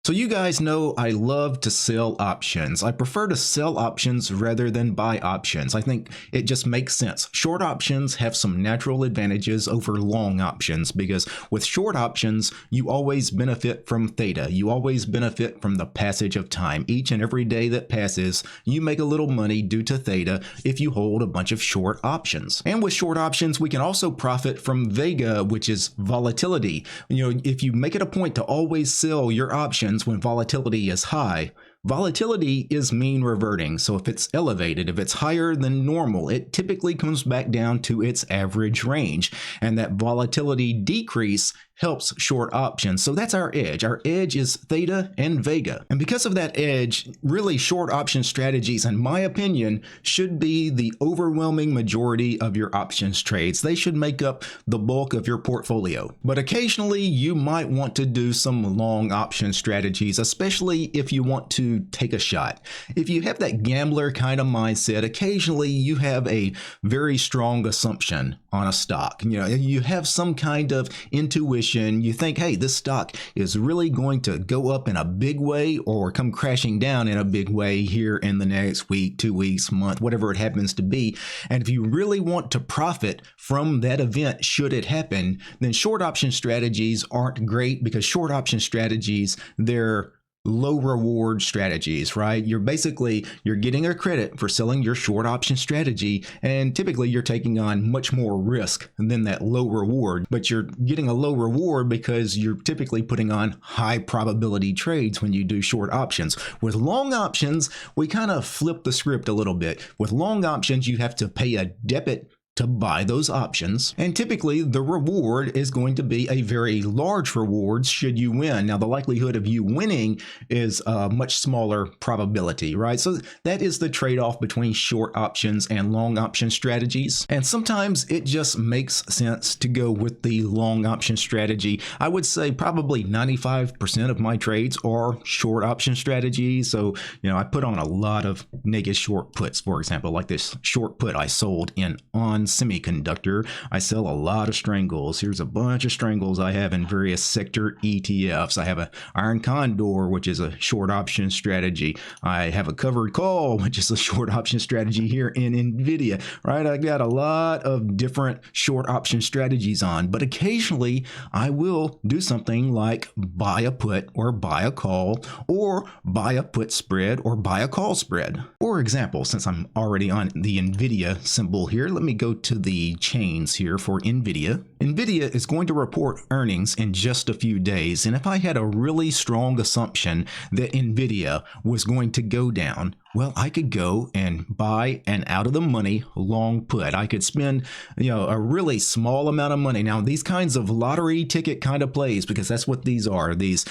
So you guys know I love to sell options. I prefer to sell options rather than buy options. I think it just makes sense. Short options have some natural advantages over long options because with short options, you always benefit from theta. You always benefit from the passage of time. Each and every day that passes, you make a little money due to theta if you hold a bunch of short options. And with short options, we can also profit from vega, which is volatility. If you make it a point to always sell your options when volatility is high, volatility is mean reverting. So if it's elevated, if it's higher than normal, it typically comes back down to its average range. And that volatility decrease helps short options. So that's our edge. Our edge is theta and vega. And because of that edge, really short option strategies, in my opinion, should be the overwhelming majority of your options trades. They should make up the bulk of your portfolio. But occasionally you might want to do some long option strategies, especially if you want to take a shot. If you have that gambler kind of mindset, occasionally you have a very strong assumption on a stock. You have some kind of intuition. You think, hey, this stock is really going to go up in a big way or come crashing down in a big way here in the next week, 2 weeks, month, whatever it happens to be. And if you really want to profit from that event, should it happen, then short option strategies aren't great because short option strategies, they're low reward strategies, right? You're getting a credit for selling your short option strategy, and typically you're taking on much more risk than that low reward, but you're getting a low reward because you're typically putting on high probability trades when you do short options. With long options, we kind of flip the script a little bit. With long options, you have to pay a debit to buy those options, and typically the reward is going to be a very large reward should you win. Now the likelihood of you winning is a much smaller probability, right? So that is the trade-off between short options and long option strategies, and sometimes it just makes sense to go with the long option strategy. I would say probably 95% of my trades are short option strategies. So I put on a lot of naked short puts, for example, like this short put I sold in on semiconductor. I sell a lot of strangles. Here's a bunch of strangles I have in various sector ETFs. I have an iron condor, which is a short option strategy. I have a covered call, which is a short option strategy here in NVIDIA, right? I got a lot of different short option strategies on, but occasionally I will do something like buy a put or buy a call or buy a put spread or buy a call spread. For example, since I'm already on the NVIDIA symbol here, let me go to the chains here for NVIDIA. NVIDIA is going to report earnings in just a few days, and if I had a really strong assumption that NVIDIA was going to go down, well, I could go and buy an out of the money long put. I could spend, a really small amount of money. Now, these kinds of lottery ticket kind of plays, because that's what these are, these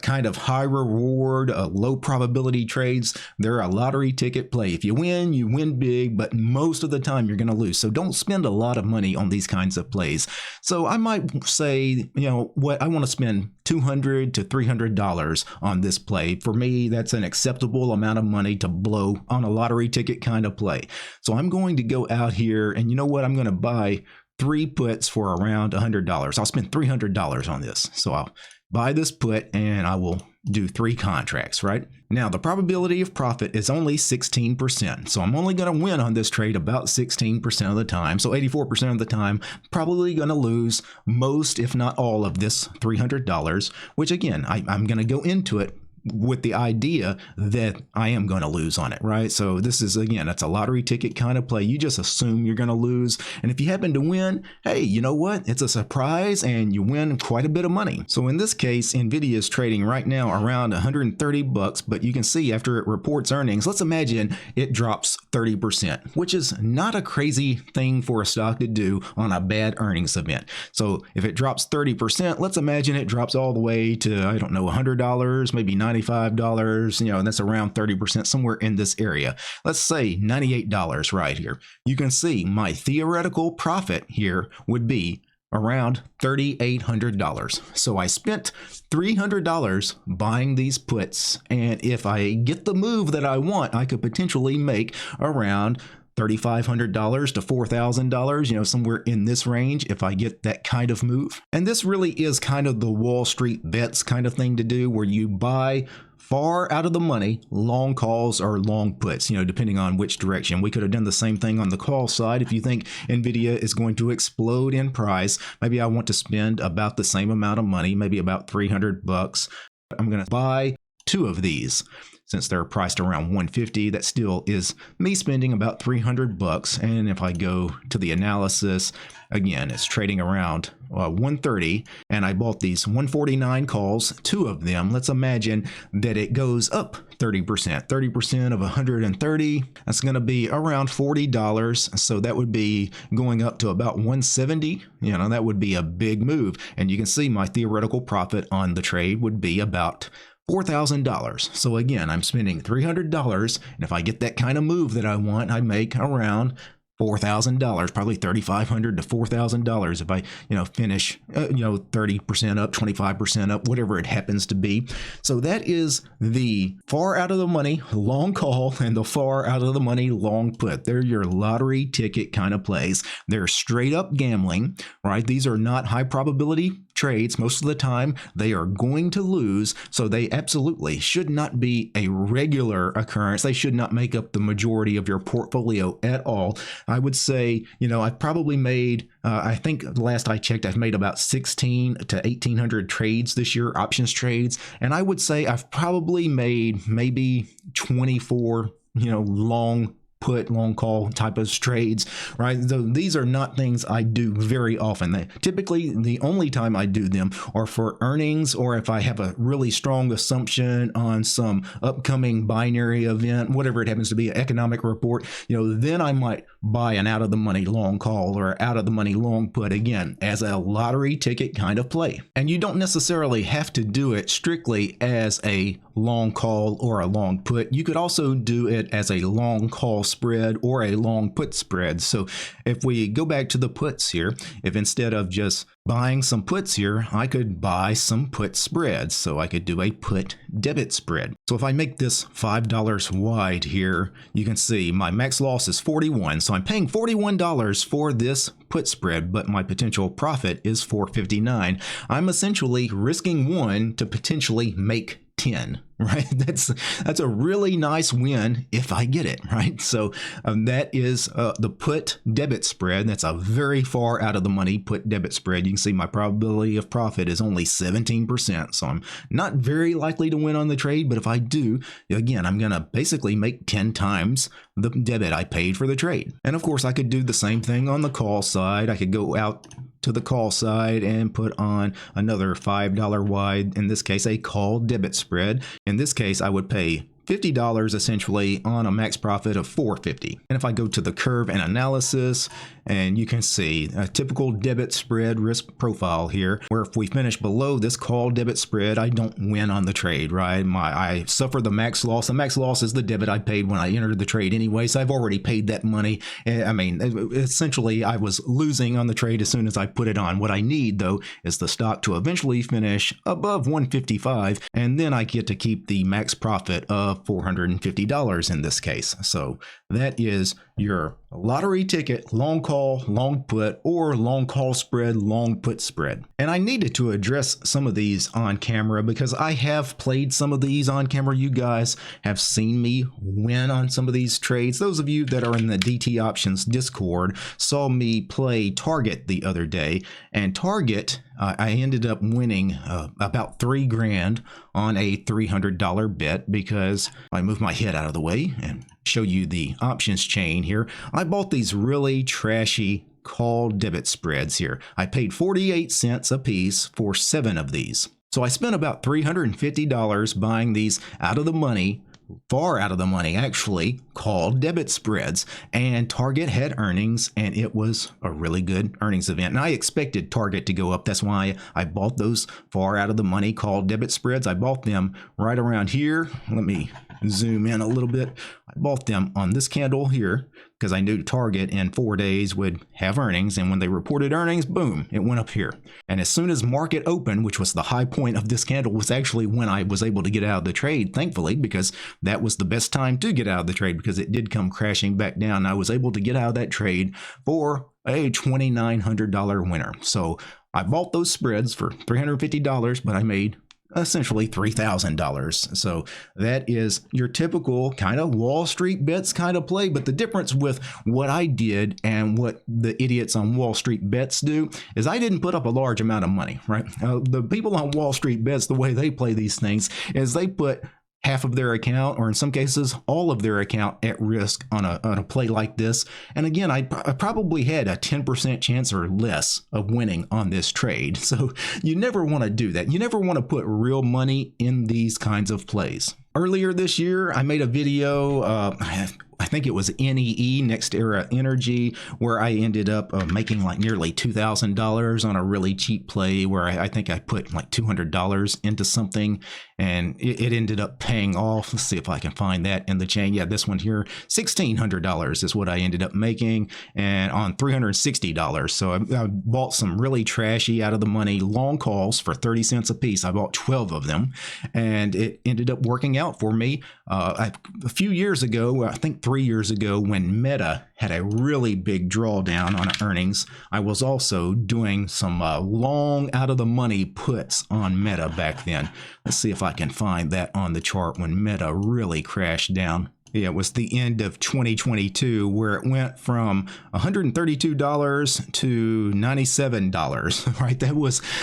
kind of high reward, low probability trades, they're a lottery ticket play. If you win big, but most of the time you're going to lose. So don't spend a lot of money on these kinds of plays. So I might say, what I want to spend $200 to $300 on this play. For me, that's an acceptable amount of money to blow on a lottery ticket kind of play. So I'm going to go out here and I'm going to buy 3 puts for around $100. I'll spend $300 on this. So I'll buy this put and I will do 3 contracts, right? Now, the probability of profit is only 16%. So I'm only going to win on this trade about 16% of the time. So 84% of the time, probably going to lose most, if not all of this $300, which again, I'm going to go into it with the idea that I am going to lose on it, right? So this is, again, that's a lottery ticket kind of play. You just assume you're going to lose. And if you happen to win, hey, you know what? It's a surprise and you win quite a bit of money. So in this case, NVIDIA is trading right now around 130 bucks, but you can see after it reports earnings, let's imagine it drops 30%, which is not a crazy thing for a stock to do on a bad earnings event. So if it drops 30%, let's imagine it drops all the way to, I don't know, $100, maybe $95, and that's around 30%, somewhere in this area. Let's say $98 right here. You can see my theoretical profit here would be around $3,800. So I spent $300 buying these puts, and if I get the move that I want, I could potentially make around $3,500 to $4,000, somewhere in this range if I get that kind of move. And this really is kind of the Wall Street bets kind of thing to do, where you buy far out of the money long calls or long puts, depending on which direction. We could have done the same thing on the call side. If you think Nvidia is going to explode in price, maybe I want to spend about the same amount of money, maybe about $300. I'm going to buy 2 of these. Since they're priced around $150, that still is me spending about $300. And if I go to the analysis, again, it's trading around 130, and I bought these 149 calls, 2 of them. Let's imagine that it goes up 30%. 30% of 130, that's going to be around $40. So that would be going up to about 170. That would be a big move. And you can see my theoretical profit on the trade would be about $4,000. So again, I'm spending $300, and if I get that kind of move that I want, I make around $4,000, probably $3,500 to $4,000 if I, finish, 30% up, 25% up, whatever it happens to be. So that is the far out of the money long call and the far out of the money long put. They're your lottery ticket kind of plays. They're straight up gambling, right? These are not high probability trades. Most of the time they are going to lose, so they absolutely should not be a regular occurrence. They should not make up the majority of your portfolio at all. I would say, I've probably made, I think last I checked, I've made about 16 to 1800 trades this year, options trades, and I would say I've probably made maybe 24, long put, long call type of trades, right? So these are not things I do very often. Typically, the only time I do them are for earnings, or if I have a really strong assumption on some upcoming binary event, whatever it happens to be, an economic report, then I might buy an out of the money long call or out of the money long put, again, as a lottery ticket kind of play. And you don't necessarily have to do it strictly as a long call or a long put. You could also do it as a long call spread or a long put spread. So if we go back to the puts here, if instead of just buying some puts here, I could buy some put spreads. So I could do a put debit spread. So if I make this $5 wide here, you can see my max loss is 41. So I'm paying $41 for this put spread, but my potential profit is $4.59. I'm essentially risking 1 to potentially make 10, right? That's a really nice win if I get it, right? So that is the put debit spread. That's a very far out of the money put debit spread. You can see my probability of profit is only 17%. So I'm not very likely to win on the trade, but if I do, again, I'm going to basically make 10 times the debit I paid for the trade. And of course, I could do the same thing on the call side. I could go out to the call side and put on another $5 wide, in this case, a call debit spread. In this case, I would pay $50 essentially on a max profit of $4.50. And if I go to the curve and analysis, and you can see a typical debit spread risk profile here, where if we finish below this call debit spread, I don't win on the trade, right? I suffer the max loss. The max loss is the debit I paid when I entered the trade anyway, so I've already paid that money. I mean, essentially, I was losing on the trade as soon as I put it on. What I need, though, is the stock to eventually finish above 155, and then I get to keep the max profit of $450 in this case. So that is your lottery ticket, long call, long put, or long call spread, long put spread. And I needed to address some of these on camera because I have played some of these on camera. You guys have seen me win on some of these trades. Those of you that are in the DT Options Discord saw me play Target the other day, and Target, I ended up winning about $3,000 on a $300 bet because I moved my head out of the way and show you the options chain here. I bought these really trashy call debit spreads here. I paid 48 cents a piece for 7 of these. So I spent about $350 buying these out of the money, far out of the money actually, called debit spreads. And Target had earnings, and it was a really good earnings event. And I expected Target to go up. That's why I bought those far out of the money called debit spreads. I bought them right around here. Let me zoom in a little bit. I bought them on this candle here because I knew Target in 4 days would have earnings, and when they reported earnings, boom, it went up here. And as soon as market opened, which was the high point of this candle, was actually when I was able to get out of the trade, thankfully, because that was the best time to get out of the trade, because it did come crashing back down. I was able to get out of that trade for a $2,900 winner. So I bought those spreads for $350, but I made essentially $3,000. So that is your typical kind of Wall Street bets kind of play. But the difference with what I did and what the idiots on Wall Street bets do is I didn't put up a large amount of money, right? The people on Wall Street bets, the way they play these things is they put half of their account, or in some cases all of their account, at risk on a play like this. And again, I probably had a 10% chance or less of winning on this trade. So you never want to do that. You never want to put real money in these kinds of plays. Earlier this year, I made a video, I think it was NEE, Next Era Energy, where I ended up making like nearly $2,000 on a really cheap play where I think I put like $200 into something, and it ended up paying off. Let's see if I can find that in the chain. Yeah, this one here, $1,600 is what I ended up making, and on $360. So I bought some really trashy, out of the money long calls for 30 cents a piece. I bought 12 of them, and it ended up working out for me. A few years ago, I think 3 years ago, when Meta had a really big drawdown on earnings, I was also doing some long out of the money puts on Meta back then. Let's see if I can find that on the chart when Meta really crashed down. Yeah, it was the end of 2022 where it went from $132 to $97, right?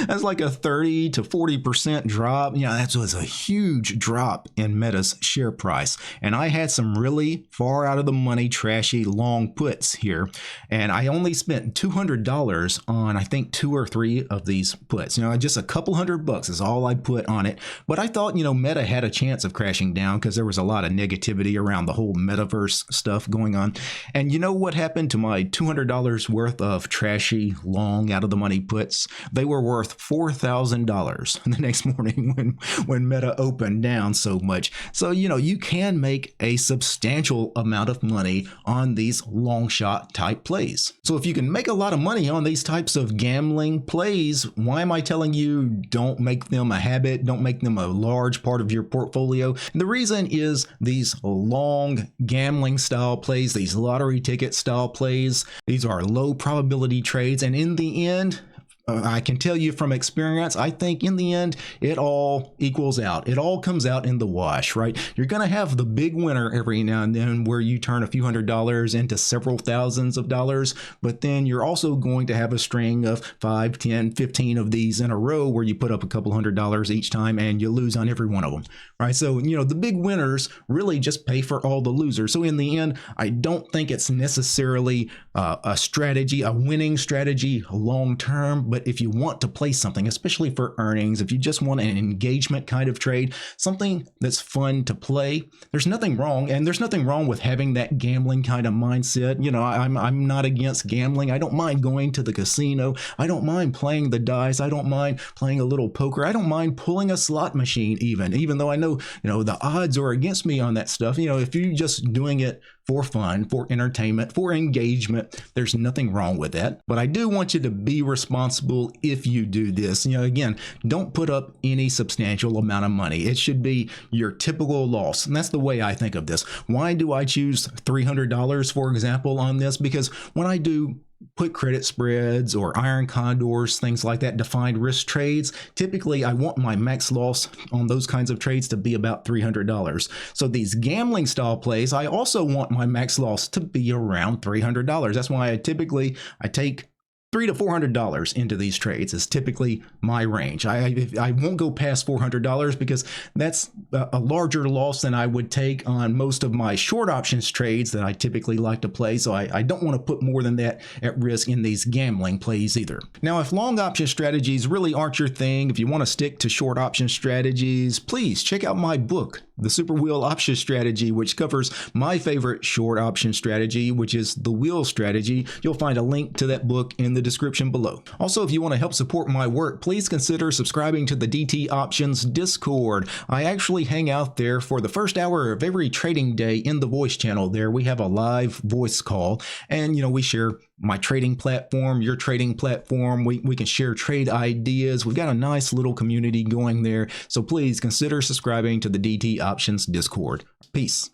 That's like a 30 to 40% drop. Yeah, that was a huge drop in Meta's share price. And I had some really far out of the money, trashy long puts here. And I only spent $200 on, I think, 2 or 3 of these puts. Just a couple $100 is all I put on it. But I thought, Meta had a chance of crashing down because there was a lot of negativity around the whole metaverse stuff going on. And you know what happened to my $200 worth of trashy long out of the money puts? They were worth $4,000 the next morning when Meta opened down so much. So you can make a substantial amount of money on these long shot type plays. So if you can make a lot of money on these types of gambling plays, why am I telling you don't make them a habit, don't make them a large part of your portfolio? And the reason is these long gambling style plays, these lottery ticket style plays, these are low probability trades, and in the end, I can tell you from experience, I think in the end, it all equals out. It all comes out in the wash, right? You're going to have the big winner every now and then where you turn a few $100s into several thousands of dollars, but then you're also going to have a string of 5, 10, 15 of these in a row where you put up a couple $100s each time and you lose on every one of them, right? So, the big winners really just pay for all the losers. So in the end, I don't think it's necessarily a strategy, a winning strategy long term. But if you want to play something, especially for earnings, if you just want an engagement kind of trade, something that's fun to play, there's nothing wrong. And there's nothing wrong with having that gambling kind of mindset. I'm not against gambling. I don't mind going to the casino. I don't mind playing the dice. I don't mind playing a little poker. I don't mind pulling a slot machine even though I know, the odds are against me on that stuff. If you're just doing it for fun, for entertainment, for engagement, there's nothing wrong with that. But I do want you to be responsible if you do this. Again, don't put up any substantial amount of money. It should be your typical loss. And that's the way I think of this. Why do I choose $300, for example, on this? Because when I do put credit spreads or iron condors, things like that, defined risk trades, typically I want my max loss on those kinds of trades to be about $300. So these gambling style plays, I also want my max loss to be around $300. That's why I take $300 to $400 into these trades is typically my range. I won't go past $400 because that's a larger loss than I would take on most of my short options trades that I typically like to play. So I don't want to put more than that at risk in these gambling plays either. Now, if long option strategies really aren't your thing, if you want to stick to short option strategies, please check out my book, The Super Wheel Option Strategy, which covers my favorite short option strategy, which is the wheel strategy. You'll find a link to that book in the description below. Also, if you want to help support my work, please consider subscribing to the DT Options Discord. I actually hang out there for the first hour of every trading day in the voice channel there. We have a live voice call, and we share my trading platform, your trading platform. We can share trade ideas. We've got a nice little community going there. So please consider subscribing to the DT Options Discord. Peace.